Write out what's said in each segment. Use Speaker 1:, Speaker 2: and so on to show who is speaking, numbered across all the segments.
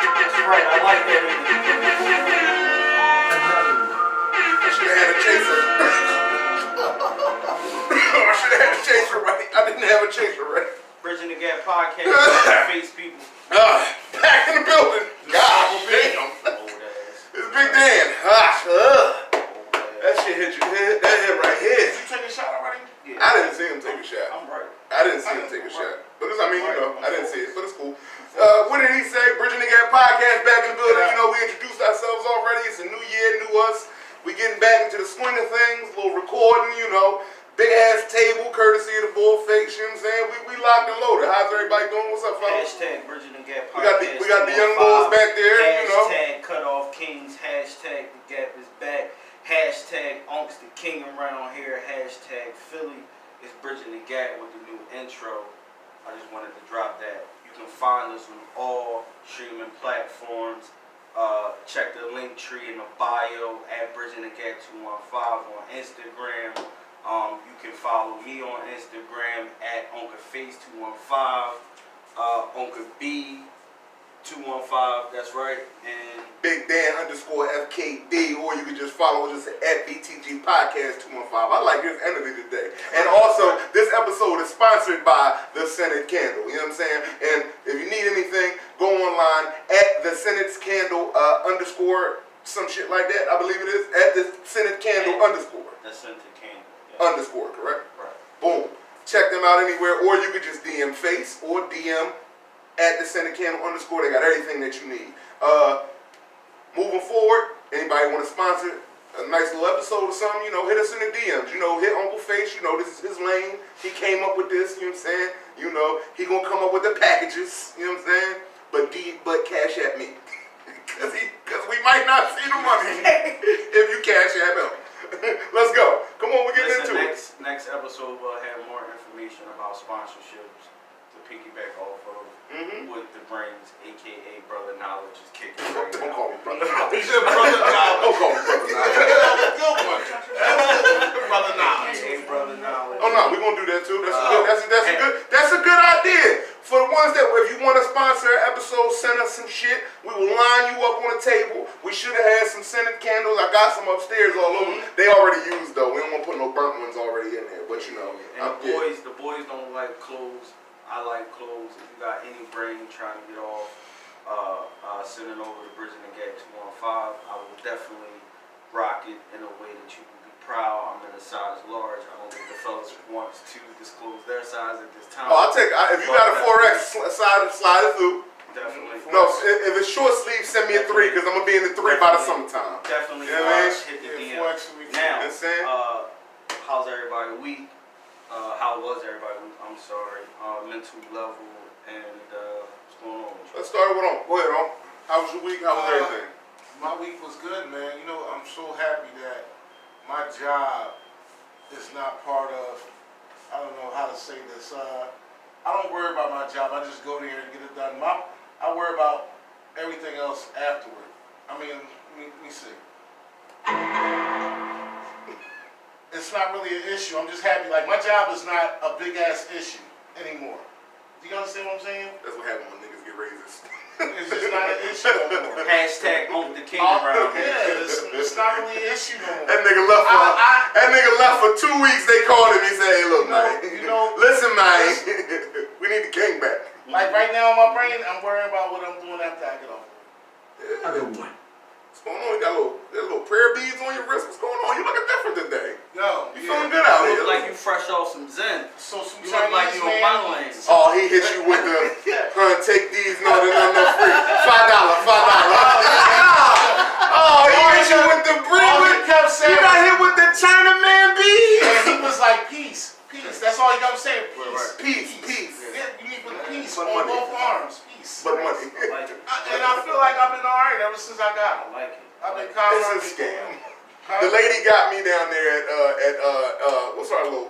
Speaker 1: right, I like that.
Speaker 2: I should have had a chaser. I should have had a chaser ready. I didn't have a chaser ready.
Speaker 1: Bridging the Gap podcast. Face people.
Speaker 2: Back in the building. God damn. It's Big Dan. That shit hit you. That hit right here.
Speaker 3: Did you take a shot already?
Speaker 2: Yeah. I didn't see him take a shot.
Speaker 1: I'm right.
Speaker 2: I didn't see him take a shot. But it's, I mean, you know, I didn't see it, but it's cool. What did he say? Bridging the Gap podcast back in the building. You know, we introduced ourselves already. It's a new year, new us. We getting back into the swing of things, a little recording, you know. Big ass table, courtesy of the Bullface, you know what I'm saying? We locked and loaded. How's everybody doing? What's up, fellas?
Speaker 1: Hashtag Bridging the Gap podcast.
Speaker 2: We got the young boys back there, you know.
Speaker 1: Hashtag Cutoff Kings. Hashtag The Gap is back. Hashtag Unks the King around here. Hashtag Philly is Bridging the Gap with the new intro. I just wanted to drop that. You can find us on all streaming platforms. Check the link tree in the bio at Bridging the Gap 215 on Instagram. You can follow me on Instagram at UnkaFace215, UnkaB215, that's right, and
Speaker 2: Big Dan _FKD, or you can just follow us at BTG Podcast 215. I like his energy today. And also, this episode is sponsored by The Senate Candle, you know what I'm saying? And if you need anything, go online at The Senate's Candle _ some shit like that, I believe it is, at The Senate Candle _
Speaker 1: The Senate Candle.
Speaker 2: Underscore, correct?
Speaker 1: Right.
Speaker 2: Boom. Check them out anywhere, or you could just DM Face or DM at The Senate Candle _ They got everything that you need. Moving forward, anybody want to sponsor a nice little episode or something, you know, hit us in the DMs. You know, hit Uncle Face, you know, this is his lane. He came up with this, you know what I'm saying? You know, he gonna come up with the packages, you know what I'm saying? But cash at me. Cause we might not see the money if you cash at him. Let's go. Come on, we're getting into it.
Speaker 1: Next episode we'll have more information about sponsorships to piggyback off of with the brains, aka Brother Knowledge is kicking right
Speaker 2: Don't
Speaker 1: now.
Speaker 2: call me Brother Knowledge.
Speaker 3: He said Brother Knowledge.
Speaker 2: Don't call me Brother Knowledge.
Speaker 3: Good one. Brother Knowledge.
Speaker 1: AKA Brother Knowledge.
Speaker 2: Oh no, we're gonna do that too. That's a good idea. For the ones that, if you want to sponsor an episode, send us some shit. We will line you up on a table. We should have had some scented candles. I got some upstairs all over. They already used though. We don't want to put no burnt ones already in there. But you know,
Speaker 1: and the boys don't like clothes. I like clothes. If you got any brain trying to get off, send it over to Bridging the Gap 215. I will definitely rock it in a way that you can be proud. I'm in a size large. I don't think the fellas wants to disclose their size at this time.
Speaker 2: Oh, I'll take. If you got a 4X, slide it through.
Speaker 1: Definitely.
Speaker 2: No, if it's short sleeve, send me a 3 because I'm gonna be in the 3 by the summertime.
Speaker 1: Definitely.
Speaker 2: You know what I mean?
Speaker 1: Hit the DM.
Speaker 3: Now,
Speaker 1: Now, how's everybody week? How was everybody week? I'm sorry. Mental level and what's going on with you?
Speaker 2: Let's start with on. Go ahead, on. How was your week? How was everything?
Speaker 3: my week was good, man. You know, I'm so happy that my job is not part of, I don't know how to say this, I don't worry about my job. I just go there and get it done. I worry about everything else afterward. I mean, let me see. It's not really an issue. I'm just happy. Like, my job is not a big-ass issue anymore. Do you understand what I'm saying?
Speaker 2: That's what happens when niggas get raises.
Speaker 3: It's just not an issue no more.
Speaker 1: Hashtag Unc the King around here.
Speaker 3: Yeah, it's not really an issue no more.
Speaker 2: That nigga left for 2 weeks. They called him. He said, "Hey, look, man. Listen, man. We need the king back."
Speaker 3: Like right now in my brain, I'm worrying about what I'm doing after I get off.
Speaker 2: Yeah. What's going on? You got little prayer beads on your wrist. What's going on? You looking different today.
Speaker 3: Yo,
Speaker 2: You feeling good out
Speaker 1: You
Speaker 2: here?
Speaker 1: look like you fresh off some Zen.
Speaker 3: So some
Speaker 1: You look like you on my lane.
Speaker 2: Oh, he hit you with the take these, no, they're not free. $5. Oh, he hit you with the brick.
Speaker 3: All he kept saying,
Speaker 2: You got hit with the Chinaman beads.
Speaker 3: and he was like, peace. That's all he kept saying. Peace.
Speaker 2: Peace.
Speaker 3: Yeah, you need to put peace
Speaker 2: But
Speaker 3: on
Speaker 2: money.
Speaker 3: both arms. Peace.
Speaker 2: But money.
Speaker 1: I like it.
Speaker 3: And I feel like I've been alright ever since I got
Speaker 1: I
Speaker 3: it.
Speaker 1: like it.
Speaker 3: I've been calm.
Speaker 2: It's a scam. The lady got me down there at what's our little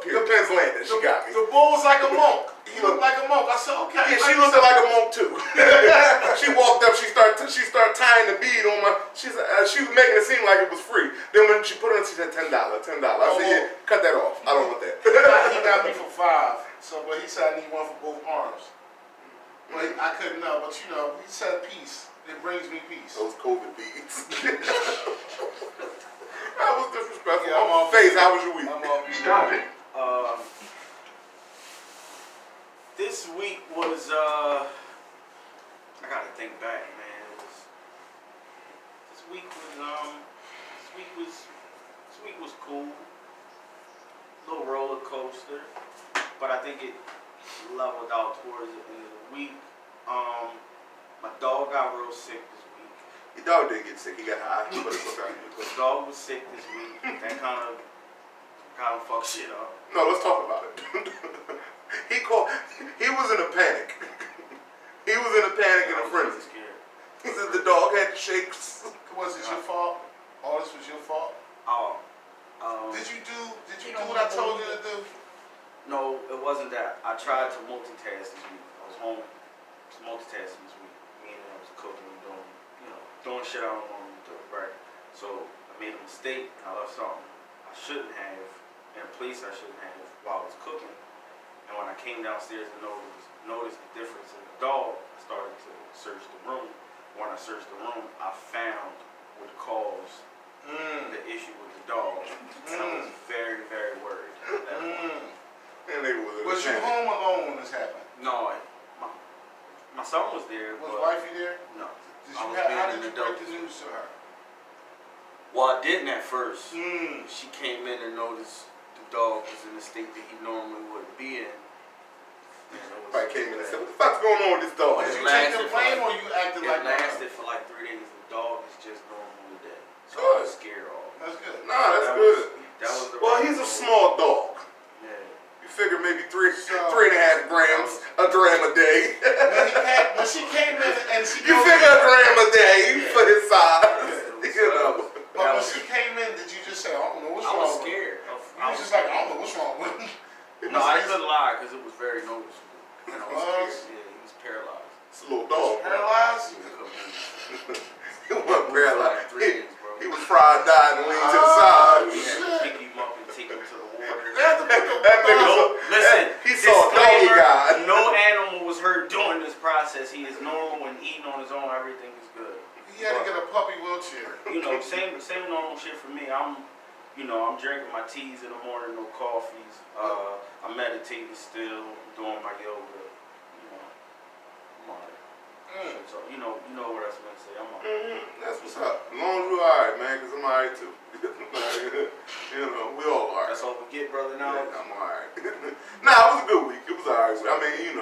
Speaker 2: pier? Penn's Landing. She got me.
Speaker 3: The bull was like a monk. He looked like a monk. I said, okay.
Speaker 2: Yeah, she looked like a monk too. She walked up. She started tying the bead on my. She was making it seem like it was free. Then when she put it on, she said $10. I said, yeah, cut that off. I don't want that.
Speaker 3: He got me for $5. So, but he said I need one for both arms. Well, I couldn't know, but you know, he said peace. It brings me peace.
Speaker 2: Those COVID beats. That was disrespectful.
Speaker 3: Yeah, I'm all
Speaker 2: Face, how was your week?
Speaker 3: I'm all
Speaker 4: Stop it.
Speaker 1: This week was I gotta think back, man. This week was cool. Little roller coaster, but I think it leveled out towards the end of the week. My dog got real sick this week.
Speaker 2: Your dog did get sick. He got high, but it's okay.
Speaker 1: The dog was sick this week. That kind of fucked shit up.
Speaker 2: No, let's talk about it. He was in a panic. He was in a panic and a frenzy.
Speaker 1: Scared.
Speaker 2: He said the dog had the shakes.
Speaker 3: Was it your fault? All this was your fault?
Speaker 1: Oh.
Speaker 3: Did you do what I told you to do?
Speaker 1: No, it wasn't that. I tried to multitask this week. I was home. I was multitasking this week. Meaning I was cooking and doing shit I don't want to do, right? So I made a mistake. I left something I shouldn't have in a place I shouldn't have while I was cooking. And when I came downstairs and noticed the difference in the dog, I started to search the room. When I searched the room, I found what caused the issue with the dog. And I was very, very worried at that point.
Speaker 2: And they was
Speaker 3: Was you home alone when this happened?
Speaker 1: No, my son was there.
Speaker 3: Was
Speaker 1: but
Speaker 3: wifey there?
Speaker 1: No.
Speaker 3: How did you break the news to her?
Speaker 1: Well, I didn't at first. She came in and noticed the dog was in the state that he normally wouldn't be in.
Speaker 2: Everybody came in and said, "What the fuck's going on with this dog?"
Speaker 3: Did you take the blame or you acted like
Speaker 1: it lasted for like 3 days. The dog is just normal today. So
Speaker 2: Good.
Speaker 1: I was scared off.
Speaker 3: That's good.
Speaker 2: Nah, that's good.
Speaker 1: That was the
Speaker 2: Well,
Speaker 1: right
Speaker 2: he's a
Speaker 1: move.
Speaker 2: small dog.
Speaker 1: Yeah.
Speaker 2: You figure maybe 3.5 grams, a gram a day.
Speaker 3: When she came in and she
Speaker 2: You figure a gram a day for his size. You know.
Speaker 3: But when she came in, did you just say, I don't know what's
Speaker 1: I
Speaker 3: wrong
Speaker 1: was
Speaker 3: with
Speaker 1: scared.
Speaker 3: You was just like, I don't know what's wrong with him.
Speaker 1: No, I couldn't lie because it was very noticeable. And I was
Speaker 3: Was?
Speaker 1: scared. Yeah, he was paralyzed.
Speaker 2: It's a little dog.
Speaker 3: Paralyzed?
Speaker 1: He couldn't move.
Speaker 2: He wasn't paralyzed.
Speaker 1: For like 3 days, bro.
Speaker 2: He was fried, died, and leaned to the side.
Speaker 1: We had to pick him up and take him to the water.
Speaker 3: They have to put the
Speaker 2: That nigga
Speaker 3: dog-
Speaker 1: Listen,
Speaker 2: he saw a doggy
Speaker 1: disclaimer,
Speaker 2: guy.
Speaker 1: no animal was hurt during this process. He is normal and eating on his own. Everything is good.
Speaker 3: He had to get a puppy wheelchair.
Speaker 1: Same normal shit for me. I'm drinking my teas in the morning, no coffees. I'm meditating still, doing my yoga. I'm alright. So you know what I was gonna say. I'm alright.
Speaker 2: That's what's up. As long as you alright, man, because I'm alright too. We all alright.
Speaker 1: That's all we get, brother. Now.
Speaker 2: Yeah, I'm alright. Nah, it was a good week. It was alright. I mean,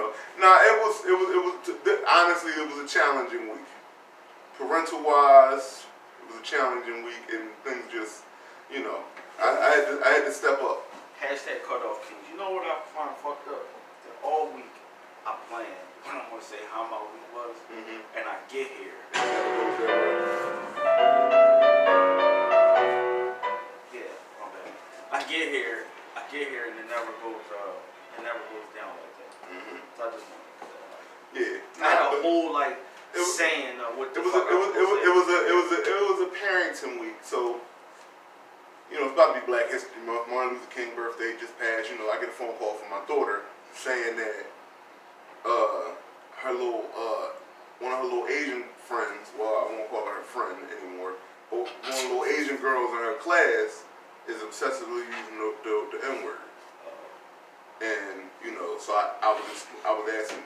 Speaker 2: honestly, it was a challenging week. Parental wise, it was a challenging week, and things just, I had to step up.
Speaker 1: Hashtag cutoff kings. You know what I find fucked up? That all week I plan when I'm gonna say how my week was, and I get here. Yeah, my bad. I get here, and it never goes down like that. So I just want to
Speaker 2: Yeah.
Speaker 1: I had a whole saying of what the
Speaker 2: It was
Speaker 1: fuck
Speaker 2: a parenting week, so it's about to be Black History Month. Martin Luther King birthday just passed. I get a phone call from my daughter saying that one of her little Asian friends, well, I won't call her friend anymore, but one of the little Asian girls in her class is obsessively using the N-word. And, so I was asking,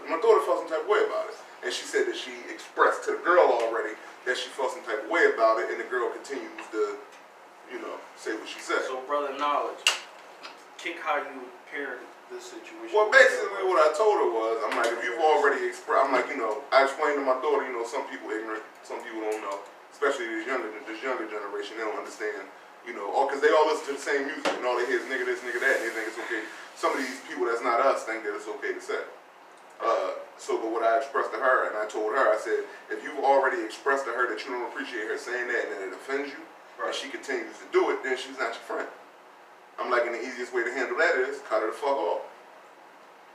Speaker 2: my daughter felt some type of way about it. And she said that she expressed to the girl already that she felt some type of way about it, and the girl continues to, say what she said.
Speaker 1: So, brother, knowledge. Kick how you parent this situation.
Speaker 2: Well, basically what I told her was, I'm like, if you've already expressed, I'm like, I explained to my daughter, some people ignorant, some people don't know, especially this younger generation, they don't understand, because they all listen to the same music, and all they hear is nigga this, nigga that, and they think it's okay. Some of these people that's not us think that it's okay to say. But what I expressed to her, and I told her, I said, if you've already expressed to her that you don't appreciate her saying that and that it offends you, and she continues to do it, then she's not your friend. I'm like, and the easiest way to handle that is cut her the fuck off.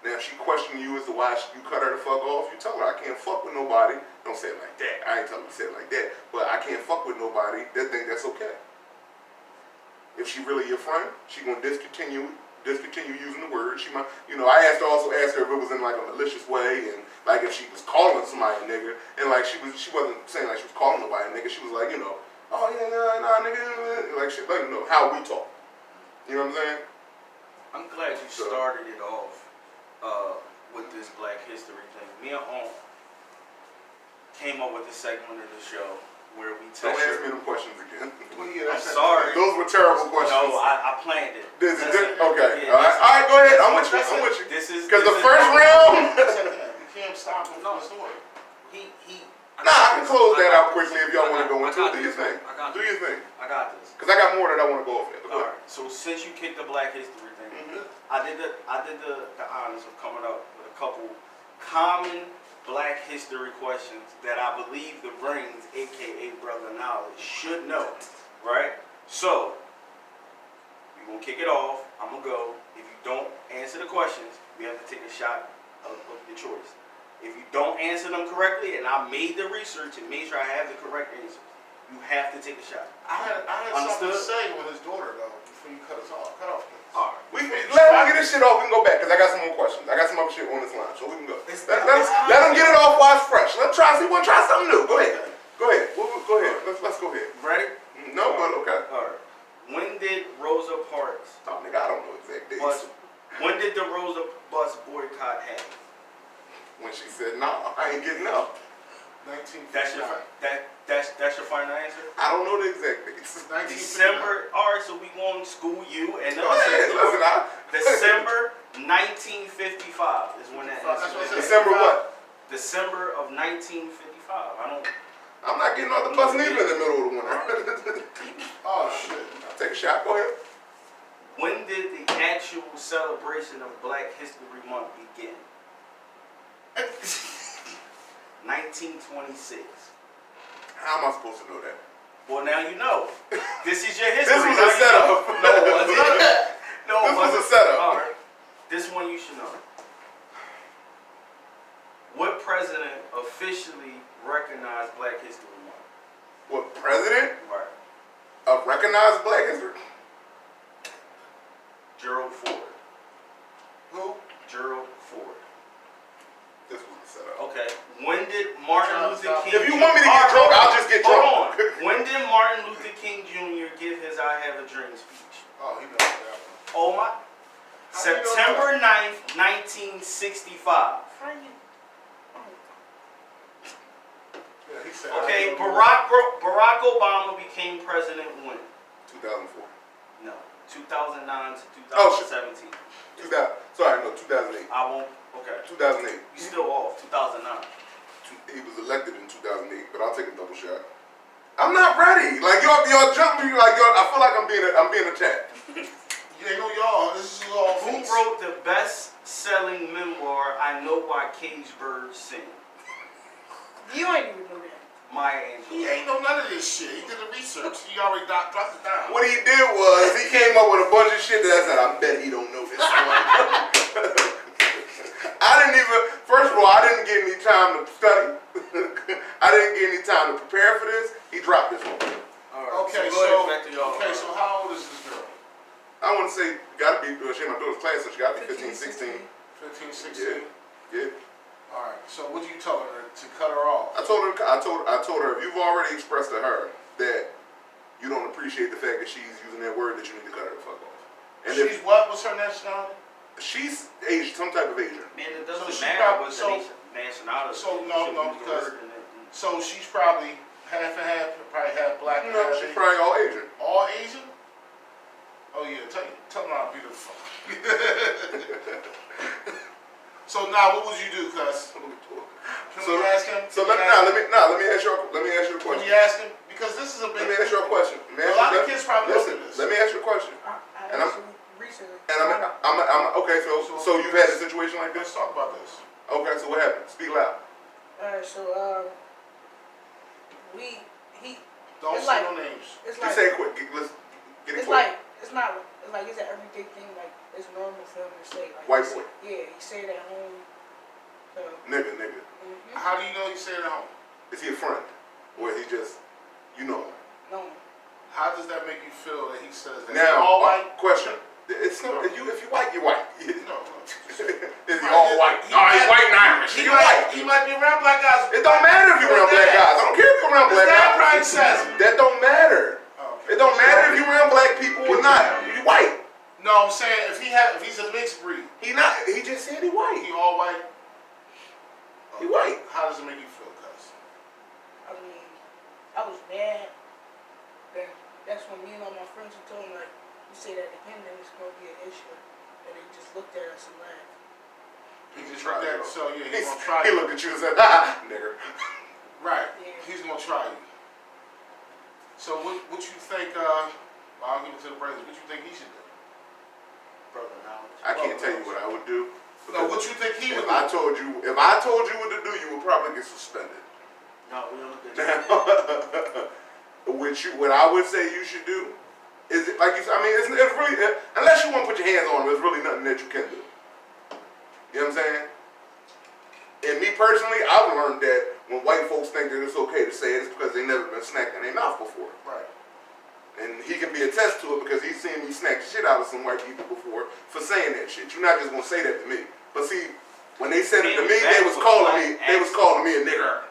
Speaker 2: Now, if she questioning you as to why you cut her the fuck off, you tell her, I can't fuck with nobody. Don't say it like that. I ain't telling you to say it like that. But I can't fuck with nobody that think that's okay. If she really your friend, she gonna discontinue discontinue using the word. She might, I also asked her if it was in like a malicious way, and like if she was calling somebody a nigga, and like she wasn't saying like she was calling nobody a nigga. She was like, oh yeah, nah, nigga, like shit, like how we talk. You know what I'm saying?
Speaker 1: I'm glad you started it off with this Black History thing. Me and Aunt came up with a segment of the show where we
Speaker 2: Don't ask me them questions again.
Speaker 3: Well, yeah,
Speaker 1: I'm sorry.
Speaker 2: Those were terrible questions.
Speaker 1: No, I planned it.
Speaker 2: Okay.
Speaker 1: Yeah,
Speaker 2: all right, go ahead. I'm with you.
Speaker 1: This is
Speaker 2: Because the first round.
Speaker 3: You can't stop him from the story.
Speaker 2: I can close that out quickly if y'all want to go into it. Do your thing. Do your thing.
Speaker 1: I got this.
Speaker 2: Because I got more that I want to go off at.
Speaker 1: All right. So since you kicked the Black History thing, I did the honors of coming up with a couple common Black History questions that I believe the Brains, aka Brother Knowledge, should know. Right? So we're gonna kick it off. I'm gonna go. If you don't answer the questions, we have to take a shot of your choice. If you don't answer them correctly, and I made the research and made sure I have the correct answers, you have to take a shot.
Speaker 3: I had something to say with his daughter though before you cut us off. Cut off.
Speaker 1: All right.
Speaker 2: Let him get this shit off. We can go back because I got some more questions. I got some other shit on this line, so we can go. Let him get it off while it's fresh. Let's try. See, we'll try something new. Go ahead. Go ahead. Go ahead. Let's go ahead.
Speaker 1: Ready?
Speaker 2: No, but okay.
Speaker 1: All right. When did Rosa Parks?
Speaker 2: Oh, nigga, I don't know exact dates.
Speaker 1: When did the Rosa bus boycott happen?
Speaker 2: When she said, "No, I ain't getting up."
Speaker 3: 1959.
Speaker 1: That's your final answer?
Speaker 2: I don't know the exact dates.
Speaker 1: December. All right, so we going to school you and
Speaker 2: Go ahead. Listen,
Speaker 1: December 1955 is when that is.
Speaker 2: December what?
Speaker 1: December of 1955.
Speaker 2: I'm not getting off the bus neither in the middle of the winter.
Speaker 3: Oh shit.
Speaker 2: I'll take a shot. Go ahead.
Speaker 1: When did the actual celebration of Black History Month begin? 1926.
Speaker 2: How am I supposed to know that?
Speaker 1: Well, now you know. This is your history.
Speaker 2: This was a setup.
Speaker 1: No, it wasn't. No, it
Speaker 2: This was
Speaker 1: wasn't.
Speaker 2: a setup.
Speaker 1: All right. This one you should know. What president officially recognized Black History Month?
Speaker 2: What president
Speaker 1: Right.
Speaker 2: of recognized Black history?
Speaker 1: Gerald Ford.
Speaker 3: Who?
Speaker 1: Gerald Ford.
Speaker 2: This was a setup.
Speaker 1: Okay. When did Martin Luther King?
Speaker 2: If you want me to get drunk, I'll just get drunk.
Speaker 1: Hold on. When did Martin Luther King Jr. give his "I Have a Dream" speech?
Speaker 3: Oh, he knows that one.
Speaker 1: Oh my. September 9th, 1965.
Speaker 3: Yeah, he said.
Speaker 1: Okay, Barack Obama became president when?
Speaker 2: 2004.
Speaker 1: No, 2009 to
Speaker 2: Oh, shit.
Speaker 1: 2017.
Speaker 2: 2008.
Speaker 1: I won't. Okay.
Speaker 2: 2008.
Speaker 1: You still off? 2009.
Speaker 2: He was elected in 2008, but I'll take a double shot. I'm not ready. Like y'all jump me. Like I feel like I'm being attacked.
Speaker 3: You ain't no y'all. This is all.
Speaker 1: Who wrote the best-selling memoir "I Know Why Caged Birds Sing"?
Speaker 4: You ain't even know that.
Speaker 1: Maya
Speaker 3: He
Speaker 1: Angelou.
Speaker 3: ain't know none of this shit. He did the research. He already dropped it down.
Speaker 2: What he did was he came up with a bunch of shit that I said, I bet he don't know this one. I didn't even. First of all, I didn't get any time to study. I didn't get any time to prepare for this. He dropped this one.
Speaker 1: All right.
Speaker 3: Okay,
Speaker 1: so, go ahead, back to y'all.
Speaker 3: okay, so how old is this girl?
Speaker 2: I want to say, gotta be, she in my daughter's class, so she gotta be 15, 16.
Speaker 3: 15, 16?
Speaker 2: Yeah.
Speaker 3: Alright, so what did you tell her to cut her off?
Speaker 2: I told her if you've already expressed to her that you don't appreciate the fact that she's using that word, that you need to cut her the fuck off. And
Speaker 3: She's what? What's her nationality?
Speaker 2: She's Asian, some type of Asian.
Speaker 1: Man, it
Speaker 3: So
Speaker 1: doesn't
Speaker 3: she
Speaker 1: matter
Speaker 3: probably-
Speaker 1: what
Speaker 3: so-
Speaker 1: the nationality.
Speaker 3: so
Speaker 1: is.
Speaker 3: no,
Speaker 1: She
Speaker 3: no,
Speaker 1: used the
Speaker 3: because-
Speaker 1: word and it-
Speaker 3: So she's probably half and half, probably half black and
Speaker 2: No,
Speaker 3: half
Speaker 2: she's
Speaker 3: Asian.
Speaker 2: probably all Asian.
Speaker 3: All Asian? Oh yeah, tell them how beautiful. So now what would you do, cuz? Can we ask him?
Speaker 2: Let me ask you a
Speaker 3: Can
Speaker 2: question.
Speaker 3: we ask him? Because this is a big.
Speaker 2: Let me ask you a question.
Speaker 3: A lot of kids probably
Speaker 2: listen.
Speaker 3: don't do this.
Speaker 2: Let me ask you a question.
Speaker 4: I
Speaker 2: And I'm-
Speaker 4: actually recently.
Speaker 2: And I'm okay. So you've had a situation like
Speaker 3: Let's
Speaker 2: this.
Speaker 3: talk about this.
Speaker 2: Okay. So what happened? Speak loud.
Speaker 4: Alright, so
Speaker 3: Don't
Speaker 4: It's
Speaker 3: say
Speaker 4: like-
Speaker 3: no names.
Speaker 4: it's
Speaker 2: Just
Speaker 4: like
Speaker 2: say it quick. Let's get it
Speaker 4: it's
Speaker 2: quick.
Speaker 4: like it's not it's like it's an everyday thing. Like it's normal for him to say. Like
Speaker 2: White
Speaker 4: he
Speaker 2: boy.
Speaker 4: say- Yeah, he say it at home. So.
Speaker 2: Nigga.
Speaker 4: Mm-hmm.
Speaker 3: How do you know he said it at home?
Speaker 2: Is he a friend, or is he just him?
Speaker 4: No.
Speaker 3: How does that make you feel that he says that?
Speaker 2: Now,
Speaker 3: all white?
Speaker 2: question. It's no, if you white, you're white.
Speaker 3: No.
Speaker 2: Is he all white? No, he's white and Irish. He's white.
Speaker 3: He might be around black guys.
Speaker 2: It don't matter if you're around black guys. I don't care if you're around black
Speaker 3: His dad
Speaker 2: guys.
Speaker 3: probably says it.
Speaker 2: That don't matter.
Speaker 3: Okay.
Speaker 2: It don't matter if you're around black people or not. You white.
Speaker 3: No, I'm saying if he's a mixed breed,
Speaker 2: He not. He just said he white.
Speaker 3: he all white.
Speaker 2: He white.
Speaker 3: How does it make you feel, cuz?
Speaker 4: I mean, I was mad. Then that's when me and all my friends were told me, like, you say that dependent is going to be an issue. And they just looked at us and laughed.
Speaker 3: He just looked at so yeah, he's gonna try
Speaker 2: He
Speaker 3: you.
Speaker 2: looked at you and said, "Ah, nigga."
Speaker 3: Right.
Speaker 4: Yeah.
Speaker 3: He's gonna try you. So what you think? I'll give it to the president. What you think he should do?
Speaker 1: Brother knowledge.
Speaker 2: I can't tell you what I would do.
Speaker 3: No, what you think he would
Speaker 2: If
Speaker 3: do?
Speaker 2: I told you what to do, you would probably get suspended.
Speaker 1: No, we don't get
Speaker 2: Now, what I would say you should do is, like you said, I mean, it's really, unless you want to put your hands on them, there's really nothing that you can do. You know what I'm saying? And me personally, I've learned that when white folks think that it's okay to say it, it's because they never been smacked in their mouth before.
Speaker 3: Right.
Speaker 2: And he can be attest to it because he's seen me smack the shit out of some white people before for saying that shit. You're not just gonna say that to me. But see, when they said it to me, they was calling me a nigger.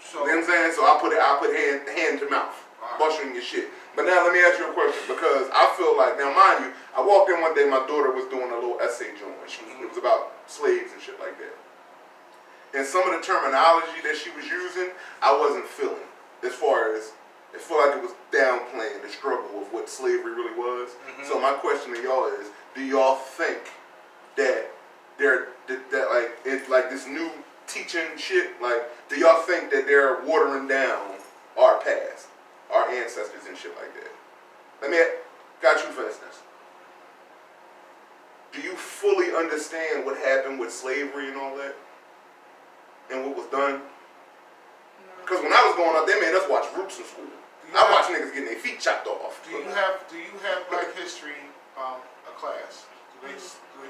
Speaker 3: So
Speaker 2: You know what I'm saying? So I put hand to mouth, bustering your shit. But now let me ask you a question, because I feel like, now mind you, I walked in one day, my daughter was doing a little essay joint. It was about slaves and shit like that. And some of the terminology that she was using, I wasn't feeling. As far as, it felt like it was downplaying the struggle of what slavery really was. So my question to y'all is, do y'all think that like this new teaching shit, like, do y'all think that they're watering down our past, our ancestors and shit like that? Got you for instance. Do you fully understand what happened with slavery and all that? And what was done? Because when I was growing up, they made us watch Roots in school. I watched niggas getting their feet chopped off.
Speaker 3: Do you have Black History a class? Do they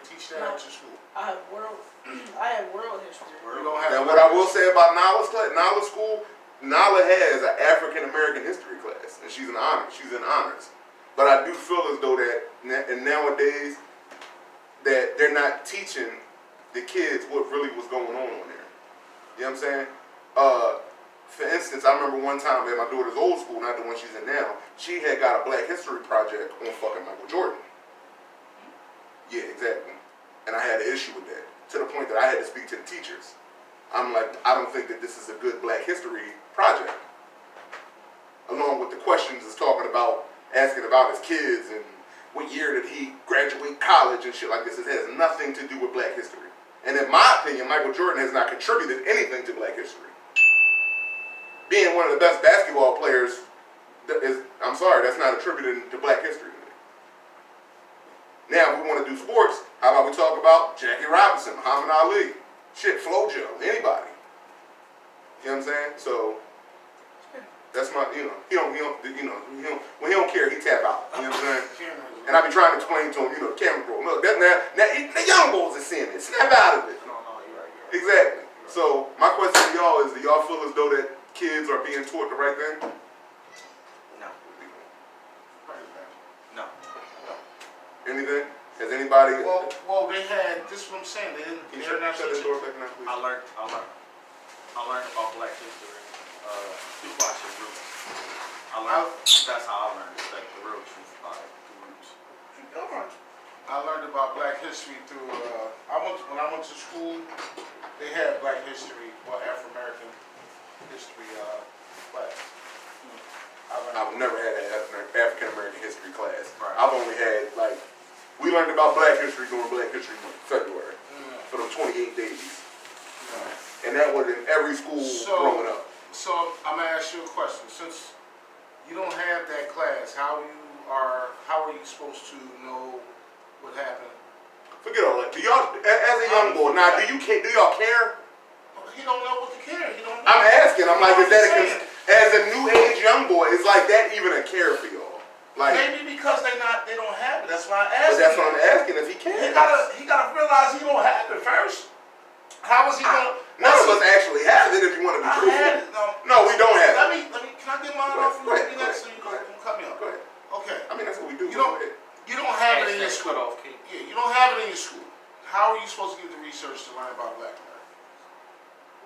Speaker 3: teach that at your school?
Speaker 4: I have world history.
Speaker 3: You don't have.
Speaker 2: Now, what I will say about Nala's school, Nala has an African American history class, and she's in honors. But I do feel as though that nowadays that they're not teaching the kids what really was going on there. You know what I'm saying? For instance, I remember one time at my daughter's old school, not the one she's in now, she had got a Black History project on fucking Michael Jordan. Yeah, exactly. And I had an issue with that, to the point that I had to speak to the teachers. I'm like, I don't think that this is a good Black History project. Along with the questions it's asking about his kids and what year did he graduate college and shit like this. It has nothing to do with Black history. And in my opinion, Michael Jordan has not contributed anything to Black history. Being one of the best basketball players, I'm sorry, that's not attributed to Black history. Now, if we want to do sports, how about we talk about Jackie Robinson, Muhammad Ali, shit, Flojo, anybody. You know what I'm saying? So that's my, when he don't care, he tap out. You know what I'm saying? And I be trying to explain to him, the camera roll. Look, now the young boys are seeing it. Snap out of it.
Speaker 1: No, you're right.
Speaker 2: Exactly. So my question to y'all is, do y'all feel as though that kids are being taught the right thing?
Speaker 1: No. No.
Speaker 2: Anything? Has anybody?
Speaker 3: Well, they had. This is what I'm saying. They didn't.
Speaker 2: Can you shut the door back now, please?
Speaker 1: I learned about Black history through watching Roots. That's how I learned like the real truth about it, the Roots.
Speaker 3: I learned about Black history through. When I went to school, they had Black history or Afro American history class.
Speaker 2: I've never had an African American history class.
Speaker 1: Right.
Speaker 2: I've only had we learned about Black history during Black History Month, February, for them 28 days. And that was in every school growing up.
Speaker 3: So I'm gonna ask you a question. Since you don't have that class, how are you supposed to know what happened?
Speaker 2: Forget all that. Do y'all, as a young boy, now do y'all care?
Speaker 3: He don't know what to care. He don't know.
Speaker 2: I'm asking. I'm like, is that as a new age young boy, is like that even a care for y'all? Like,
Speaker 3: maybe because they don't have it. That's why I asked.
Speaker 2: But that's what I'm asking. If he cares,
Speaker 3: he gotta realize he don't have it first. How is he gonna?
Speaker 2: None of us actually have it. If you want to be truthful. No, we don't have it.
Speaker 3: Let me. Can I get mine off?
Speaker 2: Go ahead.
Speaker 3: So you can cut me off.
Speaker 2: Go ahead.
Speaker 3: Okay.
Speaker 2: I mean, that's what we do.
Speaker 3: You don't have it in your school.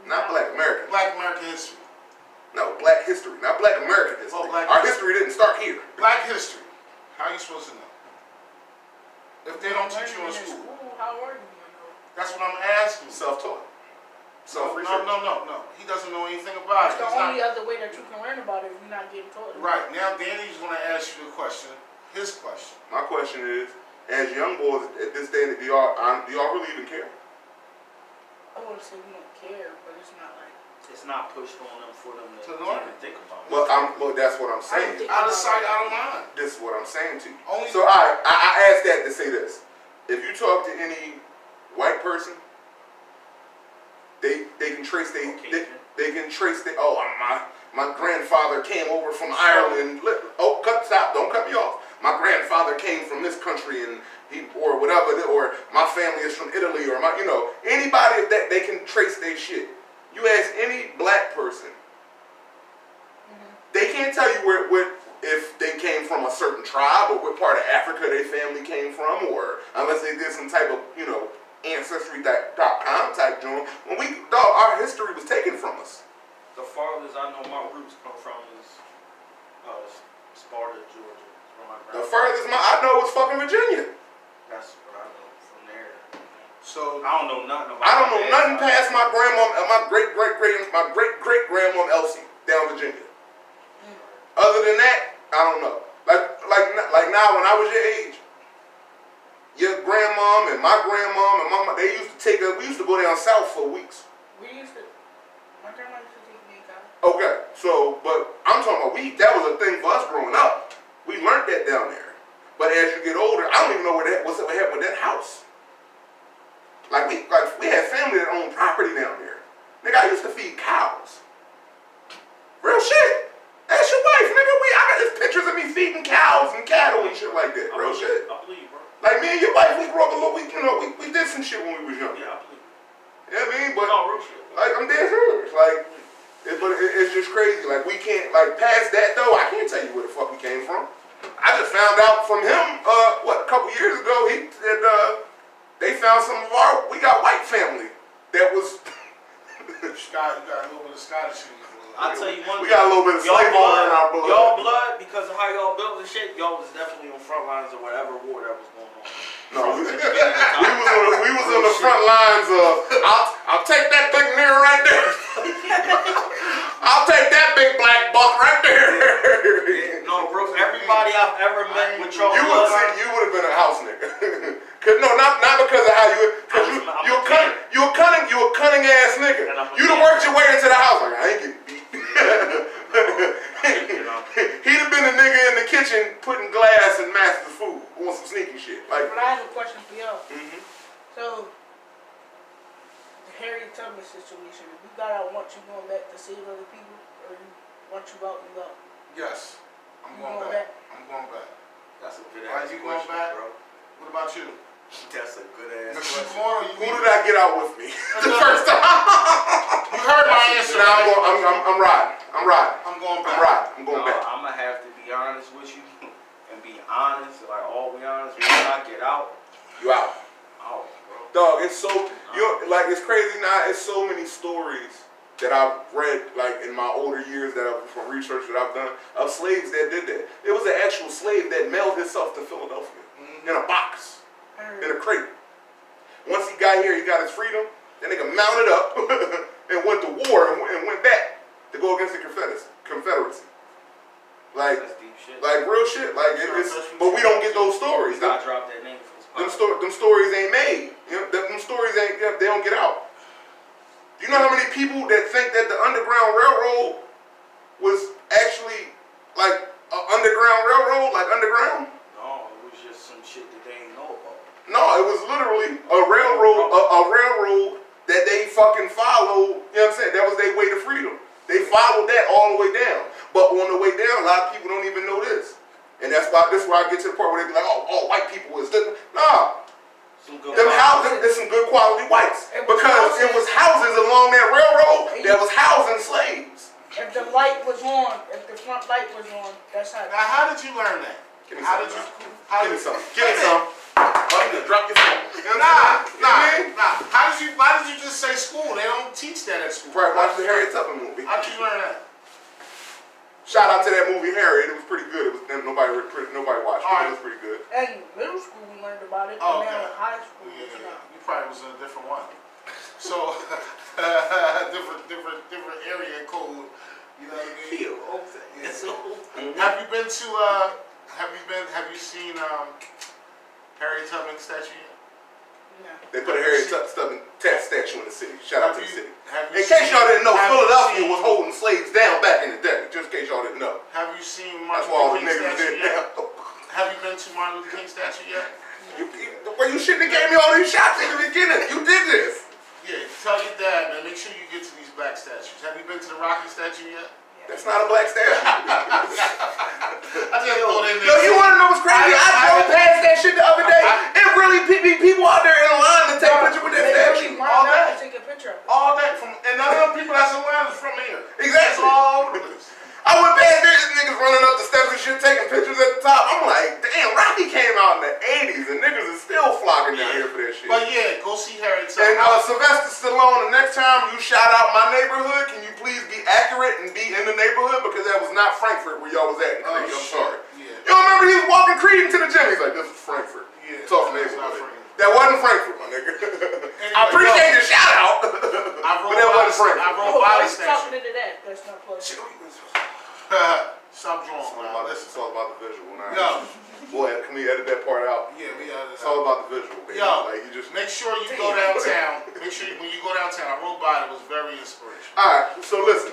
Speaker 2: Not Black American.
Speaker 3: Black American history.
Speaker 2: No, Black history, not Black American history.
Speaker 3: Oh, Black
Speaker 2: Our
Speaker 3: history.
Speaker 2: history didn't start here.
Speaker 3: Black history. How are you supposed to know? If they don't teach you in school.
Speaker 4: How are you gonna know?
Speaker 3: That's what I'm asking.
Speaker 2: Self-taught.
Speaker 3: No,
Speaker 2: Self-research.
Speaker 3: no. He doesn't know anything about
Speaker 4: It's
Speaker 3: it.
Speaker 4: the
Speaker 3: He's
Speaker 4: only
Speaker 3: not,
Speaker 4: other way that you can learn about it if you're not getting taught.
Speaker 3: right. Now Danny's gonna ask you the question, his question.
Speaker 2: My question is, as young boys at this day, do y'all really even care?
Speaker 4: I wouldn't say we don't care, but it's not like.
Speaker 1: It's not pushed on them for them to
Speaker 3: learn.
Speaker 1: even think about it.
Speaker 2: But that's what I'm saying.
Speaker 3: Out of sight, out of mind.
Speaker 2: This is what I'm saying to you.
Speaker 3: Only
Speaker 2: So I asked that to say this. If you talk to any white person, they can trace they can trace my grandfather came over from Ireland. Stop, don't cut me off. My grandfather came from this country and or whatever, or my family is from Italy, or anybody that they can trace their shit. You ask any black person, they can't tell you if they came from a certain tribe or what part of Africa their family came from, or unless they did some type of ancestry.com type joint. Our history was taken from us.
Speaker 1: The farthest I know my roots come from is Sparta, Georgia. Where my
Speaker 2: The
Speaker 1: grandfather-
Speaker 2: furthest I know is fucking Virginia.
Speaker 1: That's what I know from there.
Speaker 3: so
Speaker 1: I don't know nothing about.
Speaker 2: I don't know
Speaker 1: my
Speaker 2: nothing
Speaker 1: dad's
Speaker 2: past my grandma, my great great grandma Elsie down Virginia. Other than that, I don't know. Like now, when I was your age, your grandmom and my grandmom and mama, they used to take us. We used to go down south for weeks.
Speaker 4: My grandma used to take me in college.
Speaker 2: Okay, so but I'm talking about that was a thing for us growing up. We learned that down there. But as you get older, I don't even know what's happened with that house. Like we had family that owned property down there. Nigga, I used to feed cows. Real shit. Ask your wife, nigga. I got these pictures of me feeding cows and cattle and shit like that. Real shit.
Speaker 1: I believe, bro.
Speaker 2: Like me and your wife, we grew up a little. We did some shit when we was young.
Speaker 1: Yeah, I believe.
Speaker 2: You know what I mean? But
Speaker 1: No, real shit.
Speaker 2: like I'm dead serious. Like, it's just crazy. Like we can't past that though. I can't tell you where the fuck we came from. I just found out from him a couple years ago. He said they found we got white family that was.
Speaker 3: you got a little bit of Scottish in you.
Speaker 1: I'll tell you one
Speaker 2: We
Speaker 1: thing.
Speaker 2: got a little bit of slave owner in our blood.
Speaker 1: Y'all blood, because of how y'all built and shit, y'all was definitely on front lines of whatever war that was going on.
Speaker 2: No, we was on the front lines of. I'll take that big mirror right there. I'll take that big black buck right there.
Speaker 1: No, bro. Everybody I've ever met with y'all
Speaker 2: You would have been a house nigga. Not because of how you're a cunning ass nigga. You'd have worked your way into the house like I ain't getting beat. He'd have been a nigga in the kitchen putting glass in master's food on some sneaky shit. Like,
Speaker 4: But I have a question for y'all.
Speaker 2: mm-hmm.
Speaker 4: So, the Harriet Tubman situation, if you got out, want you going back to save other people, or you want you out, you out?
Speaker 3: Yes, I'm
Speaker 4: You
Speaker 3: going
Speaker 4: going
Speaker 3: back.
Speaker 4: back?
Speaker 3: I'm going back.
Speaker 1: That's a good
Speaker 3: Are
Speaker 1: ass
Speaker 3: you going
Speaker 1: question,
Speaker 3: back?
Speaker 1: bro.
Speaker 3: What about you?
Speaker 1: That's a good ass
Speaker 3: Mr.
Speaker 1: question.
Speaker 3: Moore, you
Speaker 2: Who did I get out with me the first time?
Speaker 3: You heard my answer.
Speaker 2: Now I'm riding. I'm riding.
Speaker 3: I'm going
Speaker 2: I'm
Speaker 3: back.
Speaker 2: riding. I'm going
Speaker 1: No,
Speaker 2: back.
Speaker 1: I'm gonna have to be honest with you and be honest, like all be honest. When I get out,
Speaker 2: You out.
Speaker 1: out, bro.
Speaker 2: Dog, it's so it's crazy now. It's so many stories that I've read like in my older years from research that I've done of slaves that did that. It was an actual slave that mailed himself to Philadelphia in a box, in a crate. Once he got here, he got his freedom. That nigga mounted up and went to war and went back to go against the Confederacy. Like,
Speaker 1: That's deep shit.
Speaker 2: like real shit. Like but we don't get those stories.
Speaker 1: I dropped that name for this podcast.
Speaker 2: Them stories ain't made. Them stories ain't. They don't get out. You know how many people that think that the Underground Railroad was actually like an underground railroad, like underground?
Speaker 1: No, it was just some shit that they ain't know about.
Speaker 2: No, it was literally a railroad that they fucking followed. You know what I'm saying? That was their way to freedom. They followed that all the way down. But on the way down, a lot of people don't even know this. And that's why I get to the part where they be like, oh, white people is this. Nah.
Speaker 1: Some good
Speaker 2: Them houses, there's some good quality whites. Because it was houses along that railroad that was housing slaves.
Speaker 4: If the light was on, if the front light was on, that's how.
Speaker 3: Now, how did you learn that?
Speaker 2: Give me
Speaker 3: How
Speaker 2: some.
Speaker 3: did you?
Speaker 2: Give me some. Give me some. Oh, you gonna drop your phone. You know
Speaker 3: Nah.
Speaker 2: what I mean?
Speaker 3: Why did you just say school? They don't teach that at school.
Speaker 2: Right, watch the Harriet Tubman movie.
Speaker 3: How did you learn that?
Speaker 2: Shout out to that movie Harriet. It was pretty good. It was nobody watched it.
Speaker 3: All right.
Speaker 2: It was pretty good.
Speaker 4: And middle school we learned about it,
Speaker 3: Oh,
Speaker 4: and
Speaker 3: okay.
Speaker 4: now in high school
Speaker 3: Yeah,
Speaker 4: it's not.
Speaker 3: you probably was in a different one. So different area code. You know what I mean? Yeah. Have you been to have you seen Harriet Tubman statue yet?
Speaker 4: No.
Speaker 2: They put a Harriet Tubman statue in the city. Shout out to the city. In
Speaker 3: In
Speaker 2: case y'all didn't know, Philadelphia was holding slaves down back in the day. Just in case y'all didn't know.
Speaker 3: Have you seen
Speaker 2: That's
Speaker 3: Martin
Speaker 2: why all the
Speaker 3: Luther King
Speaker 2: niggas
Speaker 3: statue
Speaker 2: did
Speaker 3: yet?
Speaker 2: now.
Speaker 3: Have you been to Martin Luther King statue yet?
Speaker 2: The way you shouldn't have gave me all these shots in the beginning. You did this.
Speaker 3: Yeah, tell your dad, man, make sure you get to these black statues. Have you been to the Rocky statue yet?
Speaker 2: That's not a black statue.
Speaker 3: I just throw that in
Speaker 2: Yo, you wanna know what's crazy? I drove past that shit the other day. It really be people out there in line to take a picture with that
Speaker 4: They
Speaker 2: statue.
Speaker 4: really lined up to take a picture of it.
Speaker 3: all that from, and none of them people that's in line is from here. It's
Speaker 2: Exactly.
Speaker 3: all over the place.
Speaker 2: I went past there, these niggas running up the steps and shit, taking pictures at the top. I'm like, damn, Rocky came out in the 80s and niggas is still flocking down here for that shit.
Speaker 3: But yeah, go see Harriet
Speaker 2: And
Speaker 3: Tubman.
Speaker 2: Sylvester Stallone, the next time you shout out my neighborhood, can you please be accurate and be in the neighborhood? Because that was not Frankfurt where y'all was at in Creed. I'm
Speaker 3: shit.
Speaker 2: sorry.
Speaker 3: Yeah.
Speaker 2: You don't remember he was walking Creed into the gym? He's like, this is Frankfurt.
Speaker 3: Yeah,
Speaker 2: Tough
Speaker 3: that's not
Speaker 2: neighborhood.
Speaker 3: Frankfurt.
Speaker 2: That wasn't Frankfurt, my nigga. I appreciate the shout out. But that wasn't Frankfurt.
Speaker 3: I
Speaker 4: Oh,
Speaker 3: rode by
Speaker 4: why
Speaker 3: the
Speaker 4: you talking
Speaker 3: statue.
Speaker 4: into that? That's not close.
Speaker 3: Stop drawing, man. Listen.
Speaker 2: It's all about the visual now.
Speaker 3: Yo.
Speaker 2: Boy, can we edit that part out?
Speaker 3: Yeah, we are.
Speaker 2: It's all about the visual, baby.
Speaker 3: Yo,
Speaker 2: Like, you just...
Speaker 3: make sure you go downtown. Make sure when you go downtown, I rode by it. It was very inspirational.
Speaker 2: Alright, so listen.